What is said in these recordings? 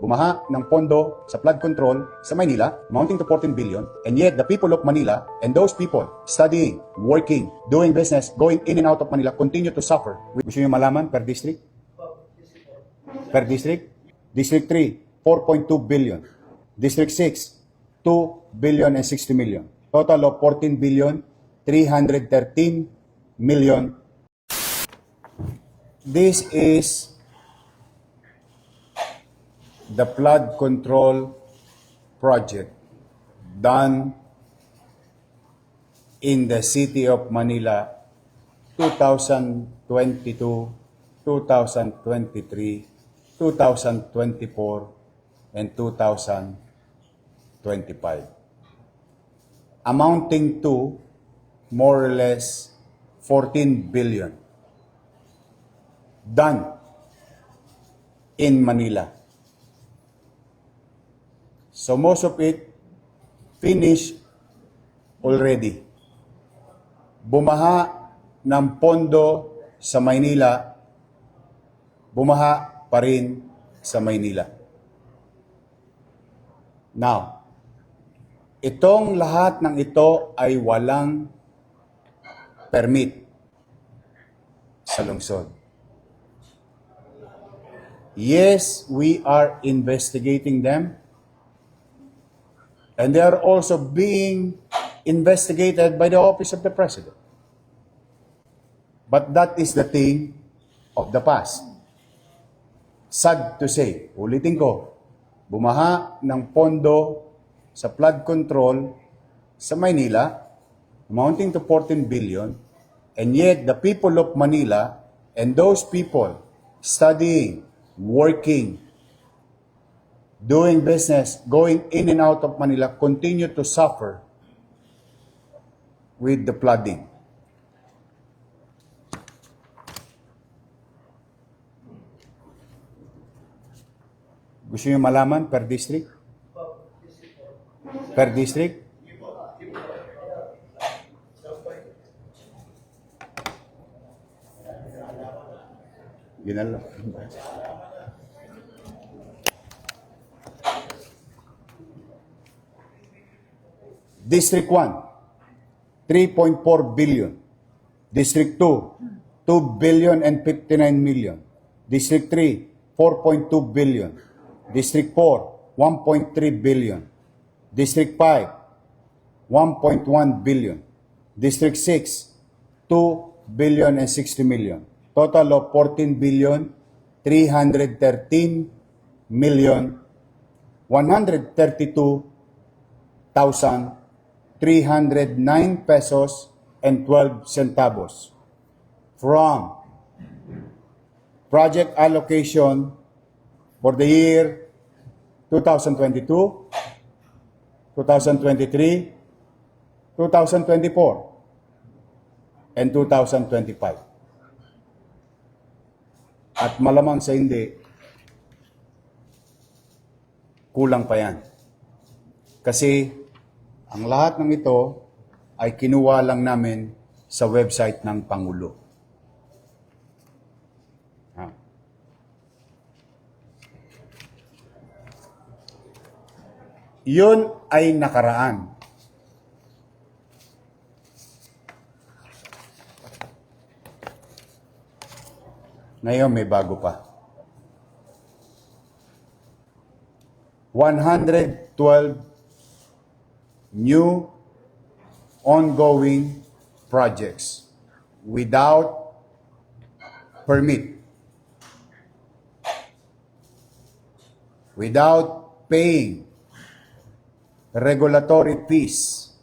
Bumaha ng pondo sa flood control sa Maynila, amounting to 14 billion, and yet the people of Manila and those people studying, working, doing business, going in and out of Manila continue to suffer. Gusto nyo malaman per district? Per district? District 3, 4.2 billion. District 6, 2 billion and 60 million. Total of 14 billion, 313 million. This is the flood control project done in the city of Manila 2022, 2023, 2024, and 2025, amounting to more or less 14 billion done in Manila. So most of it finished already. Bumaha ng pondo sa Maynila, bumaha pa rin sa Maynila. Now, itong lahat ng ito ay walang permit sa lungsod. Yes, we are investigating them. And they are also being investigated by the Office of the President. But that is the thing of the past. Sad to say, ulitin ko, bumaha ng pondo sa flood control sa Maynila, amounting to 14 billion, and yet the people of Manila and those people studying, working, doing business, going in and out of Manila, continue to suffer with the flooding. Gusto niyo malaman per district? Per district? Ginalo. District 1, 3.4 billion. District 2, 2 billion and 59 million. District 3, 4.2 billion. District 4, 1.3 billion. District 5, 1.1 billion. District 6, 2 billion and 60 million. Total of 14 billion, 313 million, 132,000 309 pesos and 12 centavos from project allocation for the year 2022, 2023, 2024, and 2025. At malamang sa hindi, kulang pa yan. Kasi ang lahat ng ito ay kinuha lang namin sa website ng Pangulo. Yun ay nakaraan. Ngayon may bago pa. 112 new ongoing projects without permit, without paying regulatory fees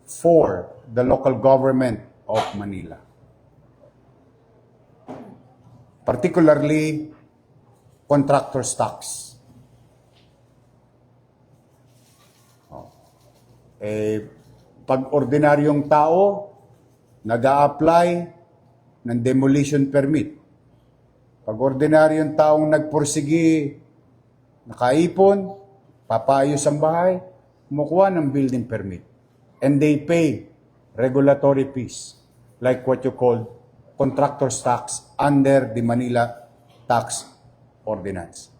for the local government of Manila. Particularly, contractor's tax. Pag ordinaryong tao, nag-a-apply ng demolition permit. Pag ordinaryong taong nagpursigi, nakaipon, papaayos ang bahay, kumukuha ng building permit. And they pay regulatory fees, like what you call contractor's tax under the Manila Tax Ordinance.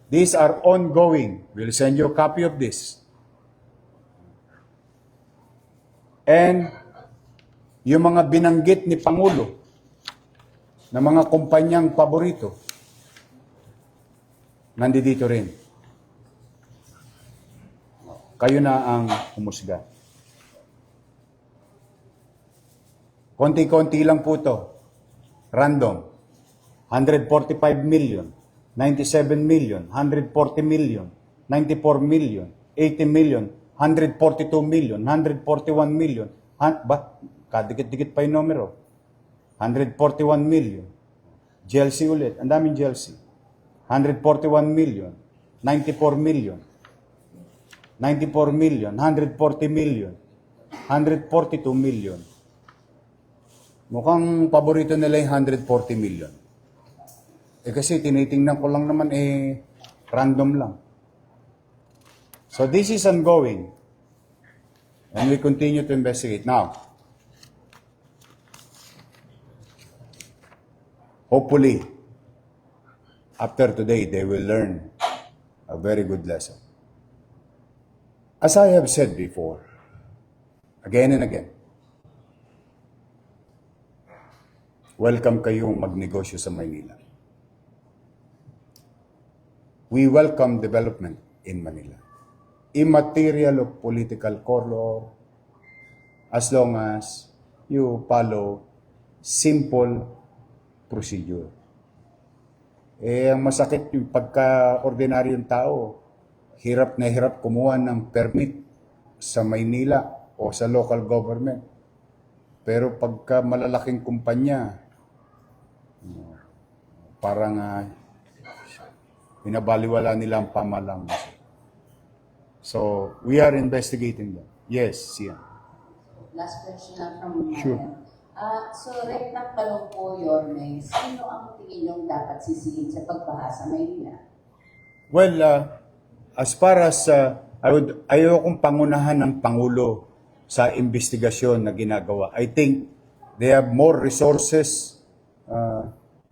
These are ongoing. We'll send you a copy of this. And yung mga binanggit ni Pangulo na mga kumpanyang paborito, nandito rin. Kayo na ang humusga. Konti-konti lang po to. Random. 145 million, 97 million, 140 million, 94 million, 80 million, 142 million, 141 million. Kadikit-dikit pa yung numero. 141 million. GLC ulit. Ang daming GLC. 141 million. 94 million. 94 million. 140 million. 142 million. Mukhang paborito nila yung 140 million. Kasi tinitingnan ko lang naman random lang. So this is ongoing. And we continue to investigate. Now, hopefully, after today, they will learn a very good lesson. As I have said before, again and again, welcome kayong magnegosyo sa Maynila. We welcome development in Manila. Immaterial of political color, as long as you follow simple procedure. Ang masakit yung pagka-ordinaryong tao, hirap na hirap kumuha ng permit sa Maynila o sa local government. Pero pagka malalaking kumpanya, parang binabaliwala nila ang pamalang. So, we are investigating them. Yes, Sian. Last question na from Sure. So, Rectang Talong po, Yorme, sino ang tingin niyong dapat sisihin sa pagbaha sa Maynila? Well, as far as ayokong pangunahan ng Pangulo sa investigasyon na ginagawa. I think they have more resources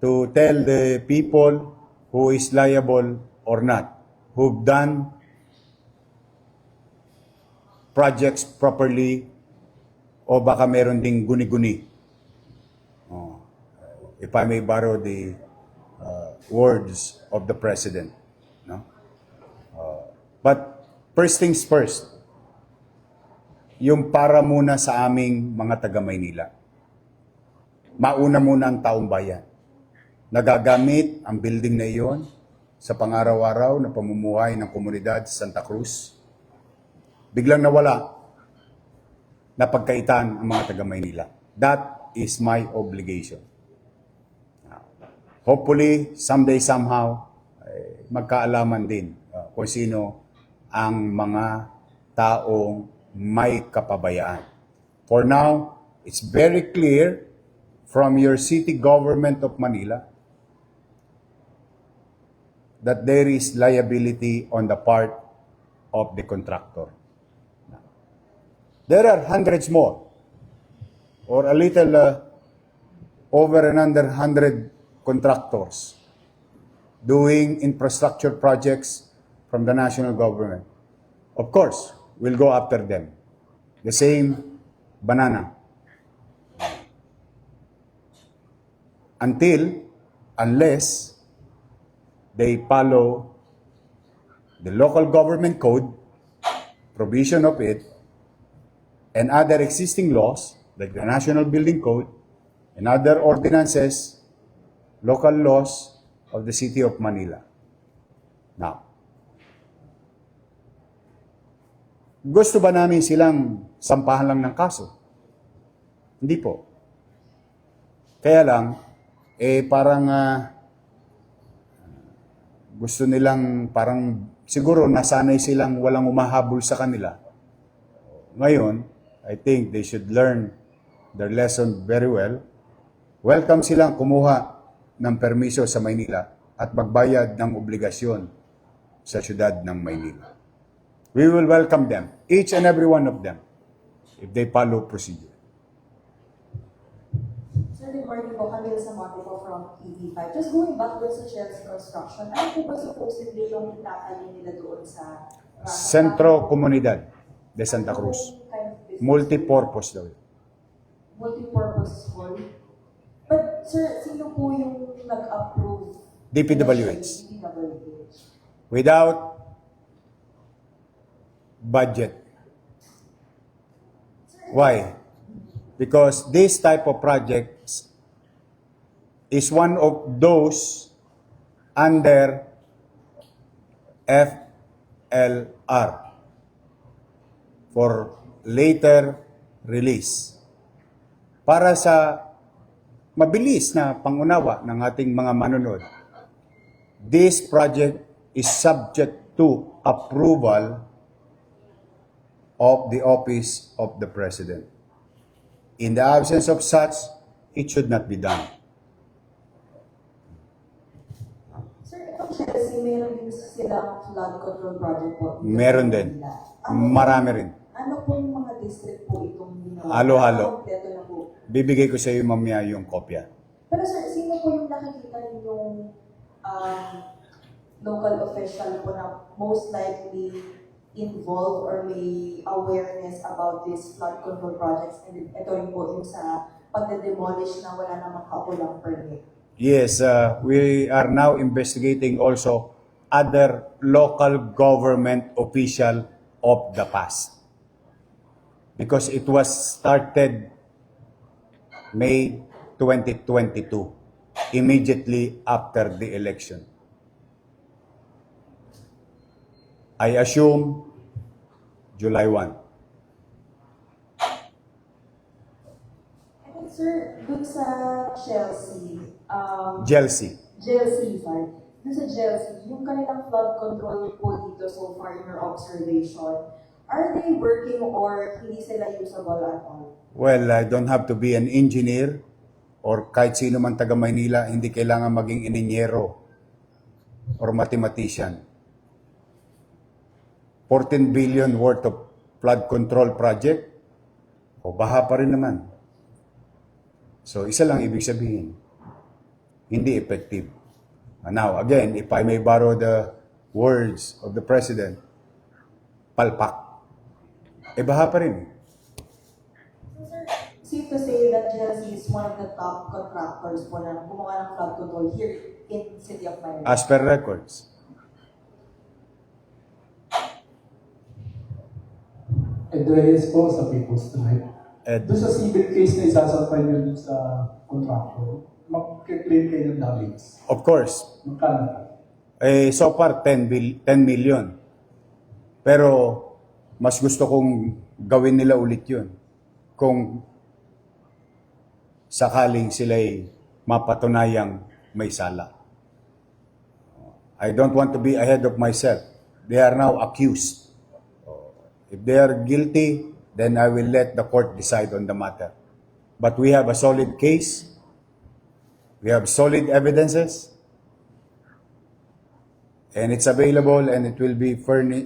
to tell the people who is liable or not, who've done projects properly o baka meron ding guni-guni. If I may borrow the words of the President. No? But first things first, yung para muna sa aming mga taga-Maynila. Mauna muna ang taong bayan. Nagagamit ang building na iyon sa pang-araw-araw na pamumuhay ng komunidad sa Santa Cruz. Biglang nawala, napagkaitan ang mga taga-Maynila. That is my obligation. Hopefully, someday, somehow, magkaalaman din kung sino ang mga taong may kapabayaan. For now, it's very clear from your city government of Manila that there is liability on the part of the contractor. There are hundreds more, or a little over and under 100 contractors doing infrastructure projects from the national government. Of course, we'll go after them. The same banana. Unless they follow the local government code, provision of it, and other existing laws, like the National Building Code, and other ordinances, local laws of the City of Manila. Now, gusto ba namin silang sampahan lang ng kaso? Hindi po. Kaya lang, parang gusto nilang parang siguro nasanay silang walang umahabol sa kanila. Ngayon, I think they should learn their lesson very well. Welcome silang kumuha ng permiso sa Maynila at magbayad ng obligasyon sa syudad ng Maynila. We will welcome them, each and every one of them, if they follow procedure. Sir, good morning po, Camille Samonte po from TV5. Just going back doon sa Chelsea Construction, ano po ba supposedly yung itatanin nila doon sa Centro Comunidad de Santa Cruz. Anong kind of business? Multipurpose daw. Multipurpose hall. But sir, sino po yung nag-approve? DPWH. DPWH. Without budget. Why? Because this type of projects is one of those under FLR for later release. Para sa mabilis na pangunawa ng ating mga manunod, this project is subject to approval of the office of the President. In the absence of such, it should not be done. Sir, itong Chelsea, meron din silang flood control project po. Meron din. Ano Marami rin. Ano pong mga district po itong ginawa? Halo-halo. Kompleto na po. Bibigay ko sa iyo mamaya yung kopya. Pero sir, sino po yung nakikita ninyong local official po na most likely involved or may awareness about these flood control projects, and ito rin po yung sa pagde-demolish na wala namang kaukulang permit? Yes, we are now investigating also other local government official of the past. Because it was started May 2022, immediately after the election. I assume July 1. And then sir, dun sa Chelsea, Chelsea. sorry. Dun sa Chelsea, yung kanilang flood control po dito so far in your observation, are they working or hindi sila usable at all? Well, I don't have to be an engineer or kahit sino man taga Maynila, hindi kailangan maging ininyero or mathematician. 14 billion worth of flood control project, o baha pa rin naman. So, isa lang ibig sabihin, hindi effective. Now, again, if I may borrow the words of the President, palpak. Baha pa rin. So sir, safe to say that Chelsea is one of the top contractors po na gumawa ng flood control here in City of Manila. As per records. Ed Reyes po sa People's Drive. Ed. Doon sa civil case na isasampay nyo dun sa contractor, mag-claim kayo ng damage. Of course. Magkano? So far, 10 million. Pero, mas gusto kong gawin nila ulit yun. Kung sakaling sila'y mapatunayang may sala. I don't want to be ahead of myself. They are now accused. If they are guilty, then I will let the court decide on the matter. But we have a solid case. We have solid evidences. And it's available, and it will be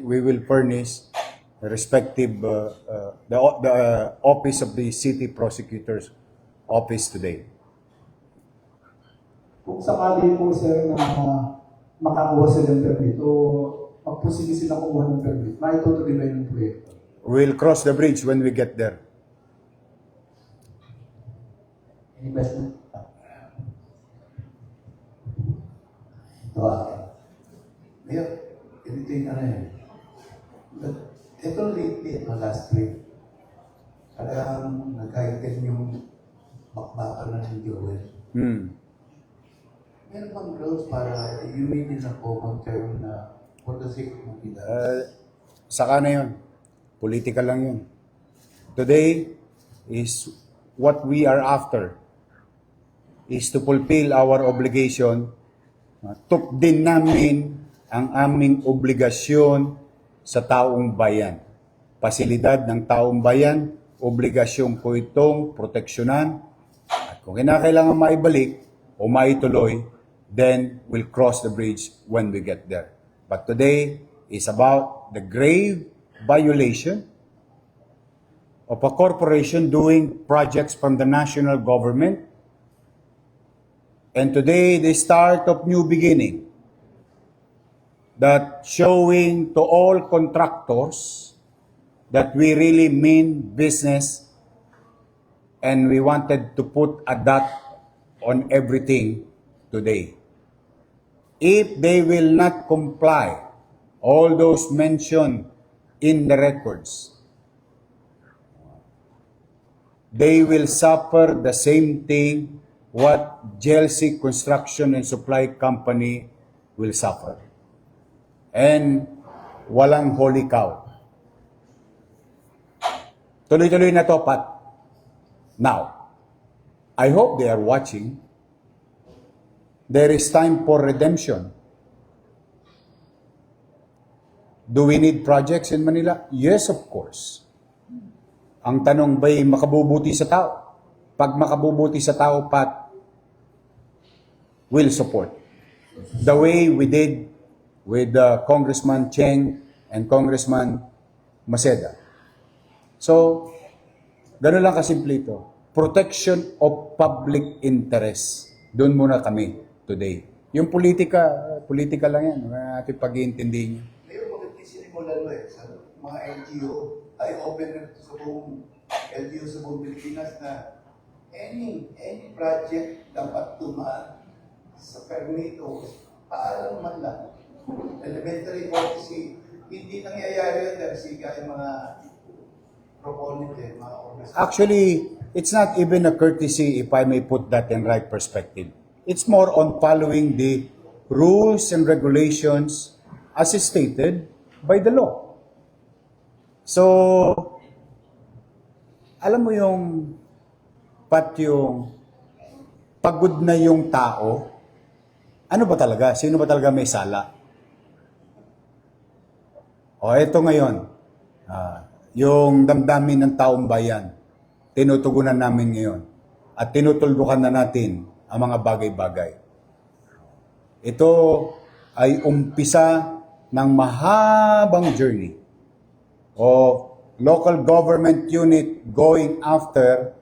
we will furnish the respective the office of the city prosecutor's office today. Kung sakali po sir na makakuha sila ng permit o magpusili sila kumuha ng permit, maitutuloy ba yung proyekto? We'll cross the bridge when we get there. Any question? Mayor, ganito yung ano yun. But ito lately, ito last week, parang nagkaitin yung bakbakan na ng Joel. Meron bang grounds para humidin na po mag-term na for the sake of Manila? Saka na yun. Political lang yun. Today is what we are after is to fulfill our obligation. Tupdin namin ang aming obligasyon sa taong bayan. Pasilidad ng taong bayan, obligasyon po itong proteksyonan. At kung kinakailangan maibalik o maituloy, then we'll cross the bridge when we get there. But today is about the grave violation of a corporation doing projects from the national government And today, the start of new beginning that showing to all contractors that we really mean business and we wanted to put a dot on everything today. If they will not comply, all those mentioned in the records, they will suffer the same thing what JLC Construction and Supply Company will suffer. And walang holy cow. Tuloy-tuloy na to, Pat. Now, I hope they are watching. There is time for redemption. Do we need projects in Manila? Yes, of course. Ang tanong ba'y makabubuti sa tao? Pag makabubuti sa tao, Pat, will support. The way we did with Congressman Cheng and Congressman Maceda. So, gano'n lang kasimple ito. Protection of public interest. Doon muna kami today. Yung politika lang yan. Natin pag-iintindi niyo. Ngayon, maganda sinimulan mo sa mga LGU. Ay open na ito sa buong LGU sa buong Pilipinas na any project dapat tumaan sa permit o paalam man lang. Elementary courtesy, hindi nangyayari yan dahil siga yung mga proponent mga organization. Actually, it's not even a courtesy if I may put that in right perspective. It's more on following the rules and regulations as stated by the law. So, alam mo yung yung pagod na yung tao, ano ba talaga? Sino ba talaga may sala? O, eto ngayon, yung damdamin ng taong bayan, tinutugunan namin ngayon at tinutuldukan na natin ang mga bagay-bagay. Ito ay umpisa ng mahabang journey of local government unit going after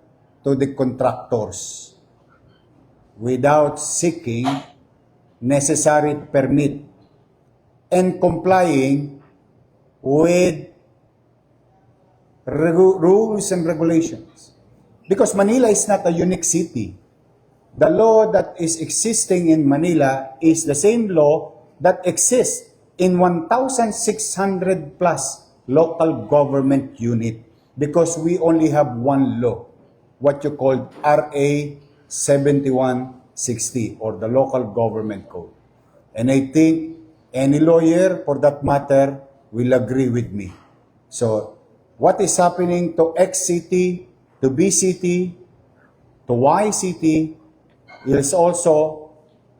to the contractors without seeking necessary permit and complying with rules and regulations. Because Manila is not a unique city. The law that is existing in Manila is the same law that exists in 1,600 plus local government unit because we only have one law, what you call RA 7160 or the Local Government Code. And I think any lawyer for that matter will agree with me. So, what is happening to X city, to B city, to Y city is also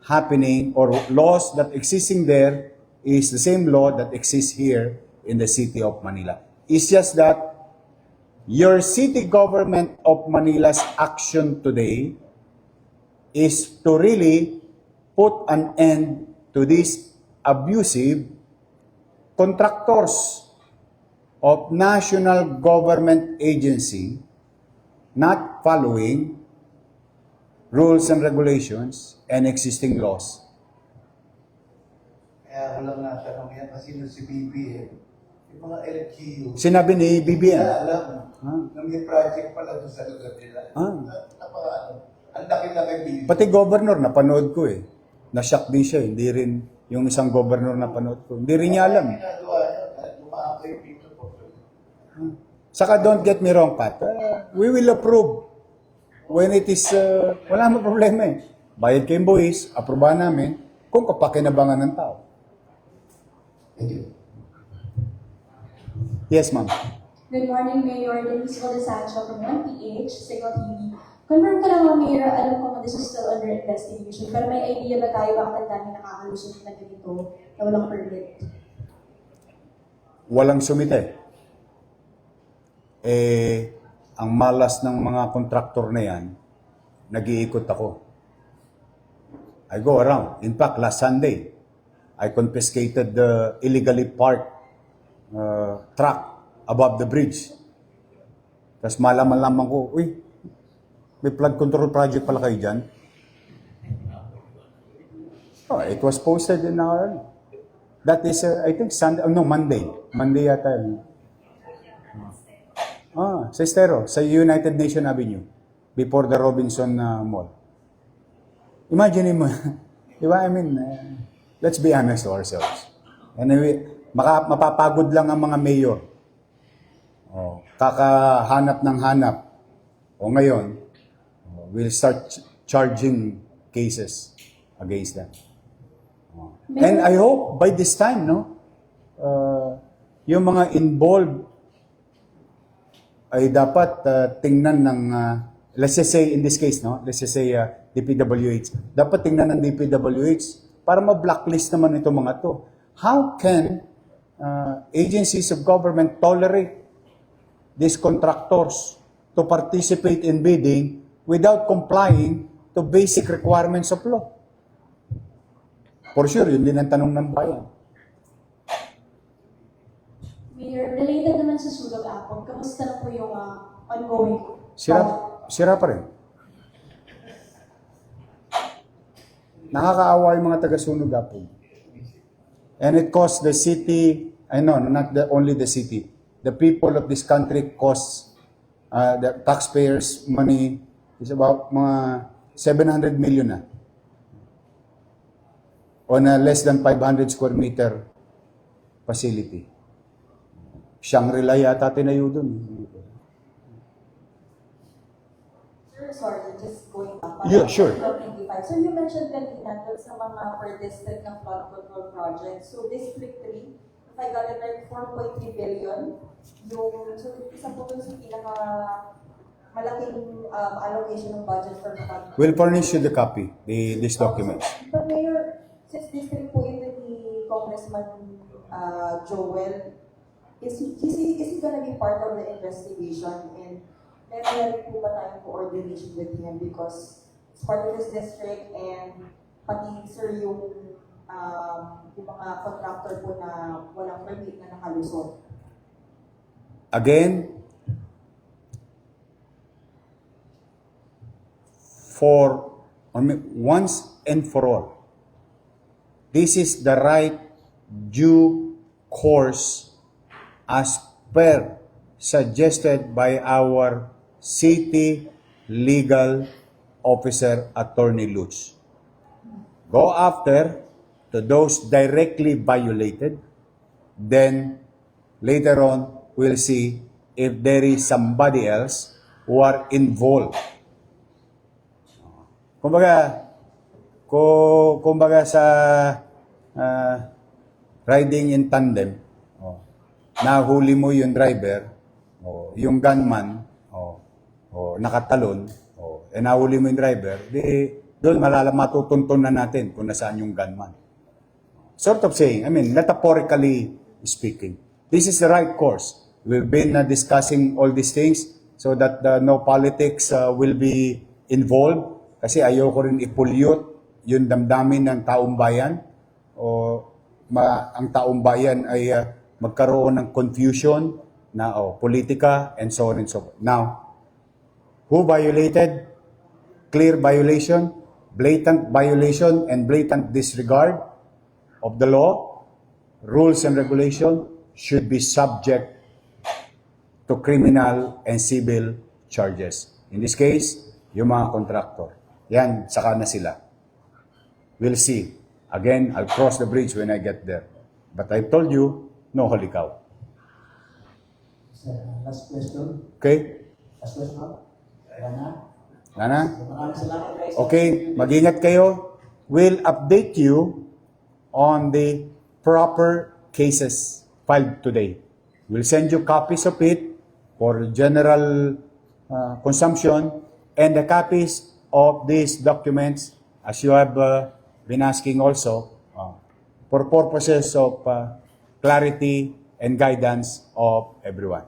happening, or laws that existing there is the same law that exists here in the city of Manila. It's just that your city government of Manila's action today is to really put an end to these abusive contractors of national government agency not following rules and regulations and existing laws. Kaya ko lang natanong yan kasi nung si BBM, yung mga LGU, Sinabi ni hindi BBM. na alam na may project pala doon sa lugar nila. Ang laki-laki bilhin. Pati governor, napanood ko eh. Na-shock din siya. Hindi rin yung isang governor napanood ko. Hindi rin niya alam. Ginagawa niya, dahil lumaakay dito po. Saka don't get me wrong, Pat. We will approve when it is, wala mo problema eh. Bayad kayong buwis, aprobahan namin kung kapakinabangan ng tao. Thank you. Yes, ma'am. Good morning, Mayor Denise Sancho from 1PH, Signal TV. Confirm ka lang, Mayor, alam ko this is still under investigation, pero may idea ba tayo bakit ang dami nakakalusot na ganito na walang permit? Walang sumite. Ang malas ng mga kontraktor na yan, nag-iikot ako. I go around. In fact, last Sunday, I confiscated the illegally parked truck above the bridge. Tapos malaman-laman ko, uy, may flood control project pala kayo dyan. Oh, it was posted in our, that is, I think, Sunday, no, Monday. Monday yata yun. Sa Estero, sa United Nation Avenue, before the Robinson Mall. Imagine mo, di ba? I mean, let's be honest to ourselves. Anyway, mapapagod lang ang mga mayor. Kakahanap ng hanap. Ngayon, we'll start charging cases against them. And I hope by this time, no, yung mga involved ay dapat tingnan ng, let's just say in this case, no, let's just say DPWH, dapat tingnan ng DPWH para ma-blacklist naman itong mga to. How can agencies of government tolerate these contractors to participate in bidding without complying to basic requirements of law? For sure, yun din ang tanong ng bayan. Mayor, related naman sa Sulog Apog, kamusta na po yung ongoing? Sira pa rin. Nakakaawa yung mga taga-Sunog Apog. And it costs the city, not only the city, the people of this country costs the taxpayers' money is about mga 700 million na. On a less than 500 square meter facility. Shangri-La yata tinayo dun. Sir, sorry, just going back. Yeah, sure. So you mentioned kanina doon sa mga per district ng flood control project. So District 3, if I got it right, 4.3 billion. So isa po dun sa pinaka malaking allocation ng budget for flood. We'll furnish you the copy, these documents. But Mayor, since district po yun ni Congressman Joel, is he gonna be part of the investigation? And meron po ba tayong coordination with him because it's part of his district and pati sir yung mga contractor po na walang permit na nakalusot? Again, once and for all, this is the right due course as per suggested by our city legal officer, Attorney Lutz. Go after to those directly violated, then later on we'll see if there is somebody else who are involved. Kumbaga sa riding in tandem, nahuli mo yung driver, yung gunman, nakatalon, nahuli mo yung driver, doon matutuntun na natin kung nasaan yung gunman. Sort of saying, metaphorically speaking, this is the right course. We've been discussing all these things so that no politics will be involved. Kasi ayoko rin i-pollute yung damdamin ng taong bayan ang taong bayan ay magkaroon ng confusion na politika and so on and so forth. Now, who violated? Clear violation, blatant violation, and blatant disregard of the law, rules and regulation should be subject to criminal and civil charges. In this case, yung mga contractor. Yan, saka na sila. We'll see. Again, I'll cross the bridge when I get there. But I told you, no holy cow. Last question. Okay? Last question. Wala Nana? Maraming salamat, guys. Okay, mag-ingat kayo. We'll update you on the proper cases filed today. We'll send you copies of it for general consumption and the copies of these documents, as you have been asking also, for purposes of clarity and guidance of everyone.